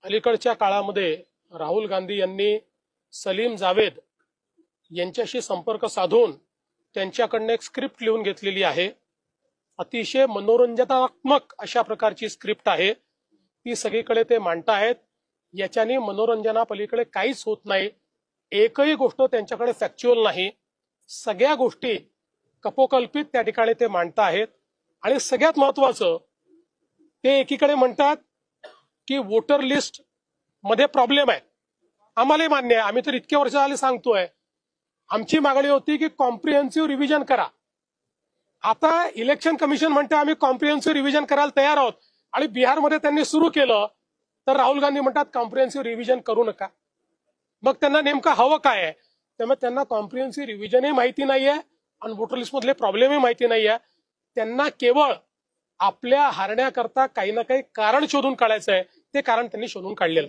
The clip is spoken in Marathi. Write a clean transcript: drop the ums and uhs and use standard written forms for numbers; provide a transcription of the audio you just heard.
अलीकडच्या काळामध्ये राहुल गांधी यांनी सलीम जावेद यांच्याशी संपर्क साधून त्यांच्याकडनं एक स्क्रिप्ट लिहून घेतलेली आहे। अतिशय मनोरंजनात्मक अशा प्रकारची स्क्रिप्ट आहे। ती सगळीकडे ते मांडतायत। याच्याने मनोरंजनापलीकडे काहीच होत नाही। एकही गोष्ट त्यांच्याकडे फॅक्च्युअल नाही। सगळ्या गोष्टी कपोकल्पित त्या ठिकाणी ते मांडतायत। आणि सगळ्यात महत्त्वाचं ते एकीकडे म्हणतात की वोटर लिस्ट मध्ये प्रॉब्लेम आहे। आम्हाला मान्य आहे, आम्ही तर इतके वर्ष झाले सांगतोय। आमची मागणी होती की कॉम्प्रिहेन्सिव्ह रिव्हिजन करा। आता इलेक्शन कमिशन म्हणते आम्ही कॉम्प्रिहेन्सिव्ह रिव्हिजन करायला तयार आहोत आणि बिहारमध्ये त्यांनी सुरू केलं तर राहुल गांधी म्हणतात कॉम्प्रिहेन्सिव्ह रिव्हिजन करू नका। मग त्यांना नेमकं हवं काय आहे? त्यामुळे त्यांना कॉम्प्रिहेन्सिव्ह रिव्हिजनही माहिती नाहीये आणि वोटर लिस्ट मधले प्रॉब्लेमही माहिती नाहीये। त्यांना केवळ आपल्या हारण्याकरता काही ना काही कारण शोधून काढायचं आहे। ते कारण त्यांनी शोधून काढलेलं